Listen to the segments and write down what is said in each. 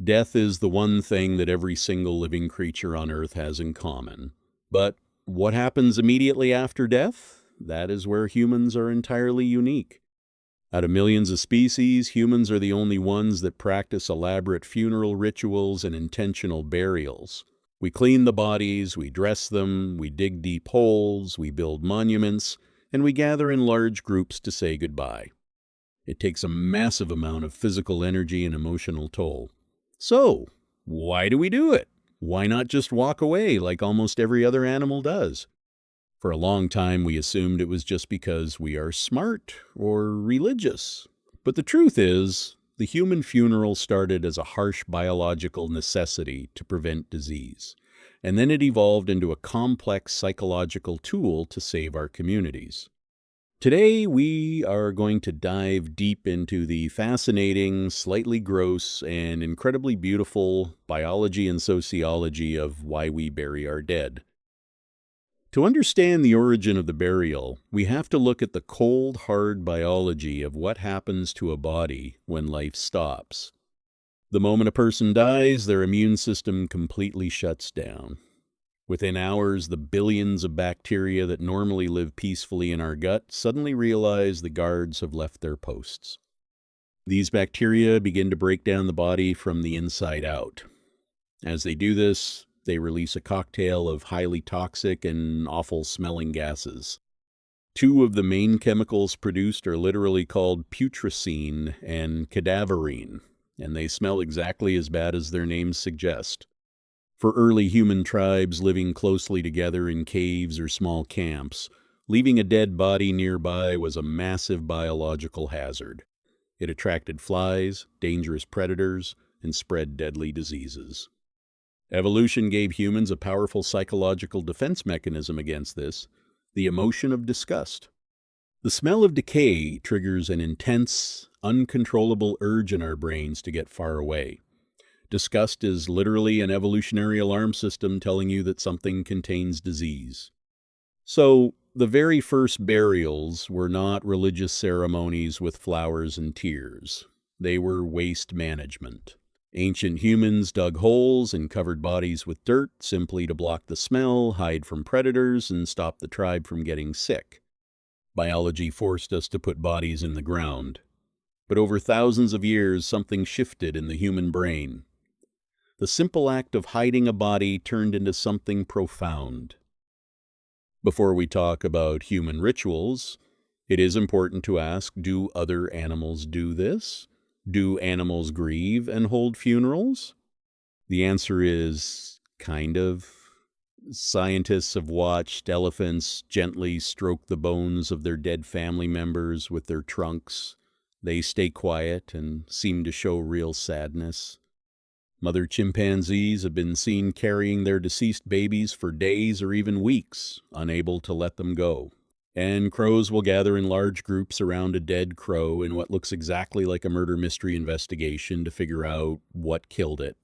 Death is the one thing that every single living creature on Earth has in common. But what happens immediately after death? That is where humans are entirely unique. Out of millions of species, humans are the only ones that practice elaborate funeral rituals and intentional burials. We clean the bodies, we dress them, we dig deep holes, we build monuments, and we gather in large groups to say goodbye. It takes a massive amount of physical energy and emotional toll. So, why do we do it? Why not just walk away like almost every other animal does? For a long time, we assumed it was just because we are smart or religious. But the truth is, the human funeral started as a harsh biological necessity to prevent disease. And then it evolved into a complex psychological tool to save our communities. Today, we are going to dive deep into the fascinating, slightly gross, and incredibly beautiful biology and sociology of why we bury our dead. To understand the origin of the burial, we have to look at the cold, hard biology of what happens to a body when life stops. The moment a person dies, their immune system completely shuts down. Within hours, the billions of bacteria that normally live peacefully in our gut suddenly realize the guards have left their posts. These bacteria begin to break down the body from the inside out. As they do this, they release a cocktail of highly toxic and awful-smelling gases. Two of the main chemicals produced are literally called putrescine and cadaverine, and they smell exactly as bad as their names suggest. For early human tribes living closely together in caves or small camps, leaving a dead body nearby was a massive biological hazard. It attracted flies, dangerous predators, and spread deadly diseases. Evolution gave humans a powerful psychological defense mechanism against this, the emotion of disgust. The smell of decay triggers an intense, uncontrollable urge in our brains to get far away. Disgust is literally an evolutionary alarm system telling you that something contains disease. So, the very first burials were not religious ceremonies with flowers and tears. They were waste management. Ancient humans dug holes and covered bodies with dirt simply to block the smell, hide from predators, and stop the tribe from getting sick. Biology forced us to put bodies in the ground. But over thousands of years, something shifted in the human brain. The simple act of hiding a body turned into something profound. Before we talk about human rituals, it is important to ask, do other animals do this? Do animals grieve and hold funerals? The answer is kind of. Scientists have watched elephants gently stroke the bones of their dead family members with their trunks. They stay quiet and seem to show real sadness. Mother chimpanzees have been seen carrying their deceased babies for days or even weeks, unable to let them go. And crows will gather in large groups around a dead crow in what looks exactly like a murder mystery investigation to figure out what killed it.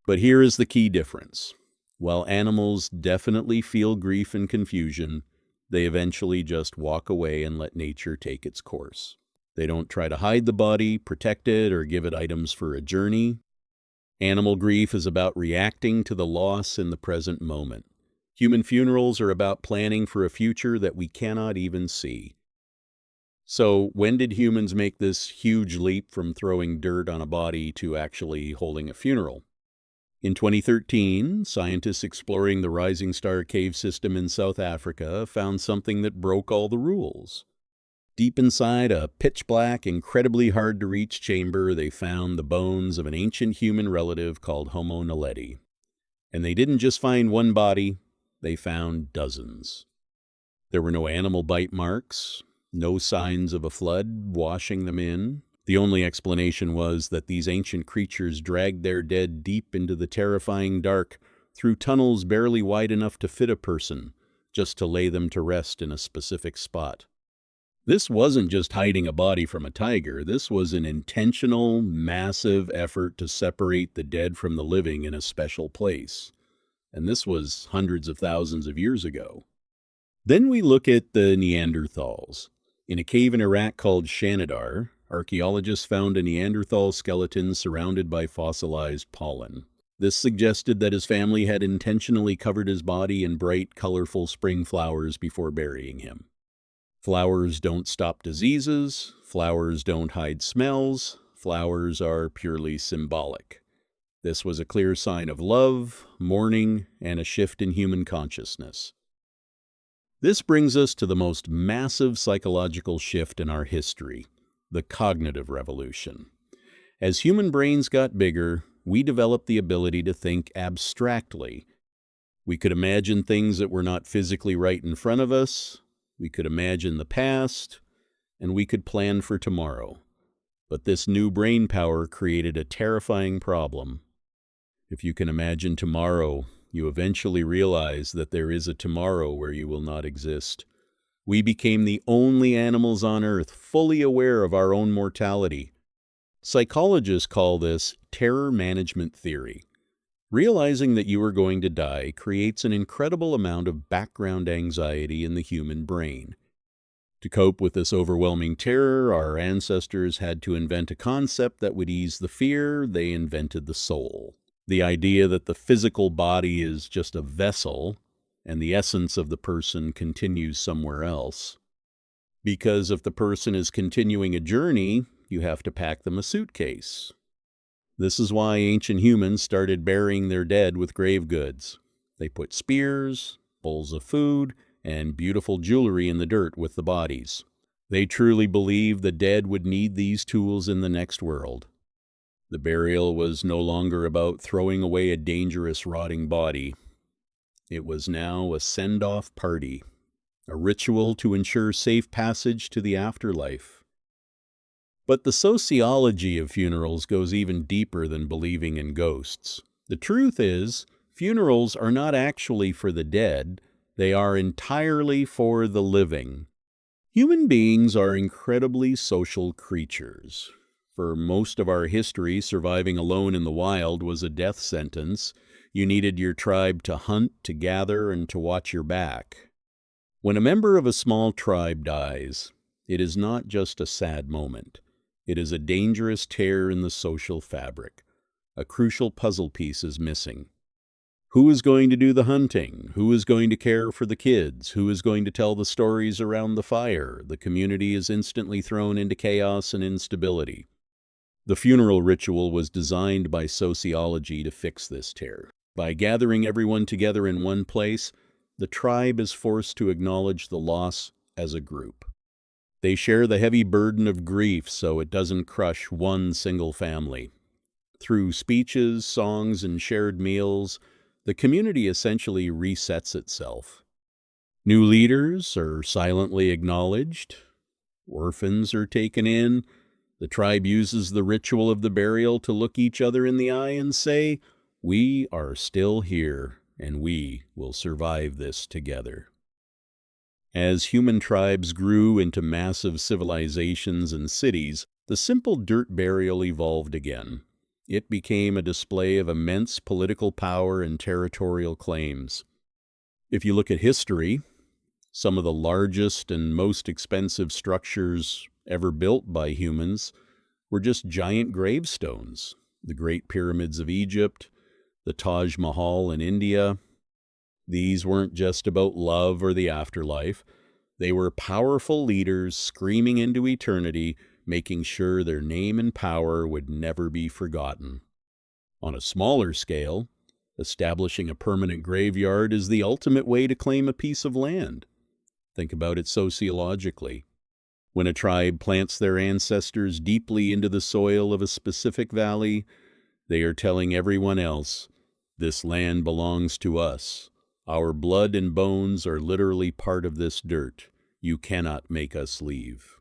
But here is the key difference. While animals definitely feel grief and confusion, they eventually just walk away and let nature take its course. They don't try to hide the body, protect it, or give it items for a journey. Animal grief is about reacting to the loss in the present moment. Human funerals are about planning for a future that we cannot even see. So, when did humans make this huge leap from throwing dirt on a body to actually holding a funeral? In 2013, scientists exploring the Rising Star Cave system in South Africa found something that broke all the rules. Deep inside a pitch-black, incredibly hard-to-reach chamber, they found the bones of an ancient human relative called Homo naledi. And they didn't just find one body, they found dozens. There were no animal bite marks, no signs of a flood washing them in. The only explanation was that these ancient creatures dragged their dead deep into the terrifying dark, through tunnels barely wide enough to fit a person, just to lay them to rest in a specific spot. This wasn't just hiding a body from a tiger. This was an intentional, massive effort to separate the dead from the living in a special place. And this was hundreds of thousands of years ago. Then we look at the Neanderthals. In a cave in Iraq called Shanidar, archaeologists found a Neanderthal skeleton surrounded by fossilized pollen. This suggested that his family had intentionally covered his body in bright, colorful spring flowers before burying him. Flowers don't stop diseases, flowers don't hide smells, flowers are purely symbolic. This was a clear sign of love, mourning, and a shift in human consciousness. This brings us to the most massive psychological shift in our history, the cognitive revolution. As human brains got bigger, we developed the ability to think abstractly. We could imagine things that were not physically right in front of us, we could imagine the past, and we could plan for tomorrow. But this new brain power created a terrifying problem. If you can imagine tomorrow, you eventually realize that there is a tomorrow where you will not exist. We became the only animals on Earth fully aware of our own mortality. Psychologists call this terror management theory. Realizing that you are going to die creates an incredible amount of background anxiety in the human brain. To cope with this overwhelming terror, our ancestors had to invent a concept that would ease the fear. They invented the soul. The idea that the physical body is just a vessel and the essence of the person continues somewhere else. Because if the person is continuing a journey, you have to pack them a suitcase. This is why ancient humans started burying their dead with grave goods. They put spears, bowls of food, and beautiful jewelry in the dirt with the bodies. They truly believed the dead would need these tools in the next world. The burial was no longer about throwing away a dangerous, rotting body. It was now a send-off party, a ritual to ensure safe passage to the afterlife. But the sociology of funerals goes even deeper than believing in ghosts. The truth is, funerals are not actually for the dead, they are entirely for the living. Human beings are incredibly social creatures. For most of our history, surviving alone in the wild was a death sentence. You needed your tribe to hunt, to gather, and to watch your back. When a member of a small tribe dies, it is not just a sad moment. It is a dangerous tear in the social fabric. A crucial puzzle piece is missing. Who is going to do the hunting? Who is going to care for the kids? Who is going to tell the stories around the fire? The community is instantly thrown into chaos and instability. The funeral ritual was designed by sociology to fix this tear. By gathering everyone together in one place, the tribe is forced to acknowledge the loss as a group. They share the heavy burden of grief so it doesn't crush one single family. Through speeches, songs, and shared meals, the community essentially resets itself. New leaders are silently acknowledged. Orphans are taken in. The tribe uses the ritual of the burial to look each other in the eye and say, "We are still here, and we will survive this together." As human tribes grew into massive civilizations and cities, the simple dirt burial evolved again. It became a display of immense political power and territorial claims. If you look at history, some of the largest and most expensive structures ever built by humans were just giant gravestones. The Great Pyramids of Egypt, the Taj Mahal in India. These weren't just about love or the afterlife. They were powerful leaders screaming into eternity, making sure their name and power would never be forgotten. On a smaller scale, establishing a permanent graveyard is the ultimate way to claim a piece of land. Think about it sociologically. When a tribe plants their ancestors deeply into the soil of a specific valley, they are telling everyone else, "This land belongs to us. Our blood and bones are literally part of this dirt. You cannot make us leave."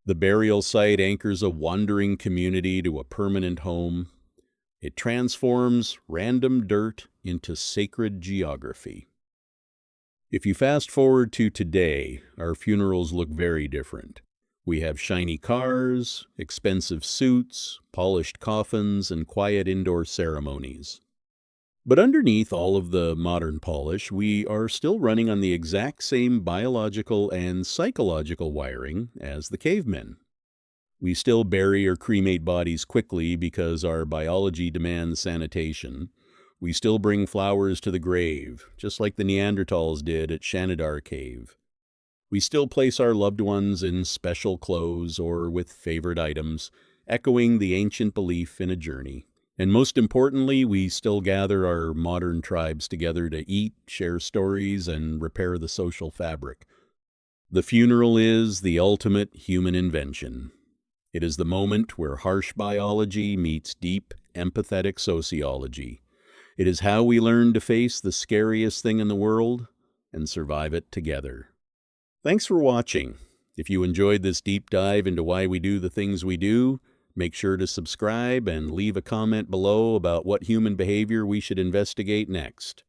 The burial site anchors a wandering community to a permanent home. It transforms random dirt into sacred geography. If you fast forward to today, our funerals look very different. We have shiny cars, expensive suits, polished coffins, and quiet indoor ceremonies. But underneath all of the modern polish, we are still running on the exact same biological and psychological wiring as the cavemen. We still bury or cremate bodies quickly because our biology demands sanitation. We still bring flowers to the grave, just like the Neanderthals did at Shanidar Cave. We still place our loved ones in special clothes or with favorite items, echoing the ancient belief in a journey. And most importantly, we still gather our modern tribes together to eat, share stories, and repair the social fabric. The funeral is the ultimate human invention. It is the moment where harsh biology meets deep, empathetic sociology. It is how we learn to face the scariest thing in the world and survive it together. Thanks for watching. If you enjoyed this deep dive into why we do the things we do, make sure to subscribe and leave a comment below about what human behavior we should investigate next.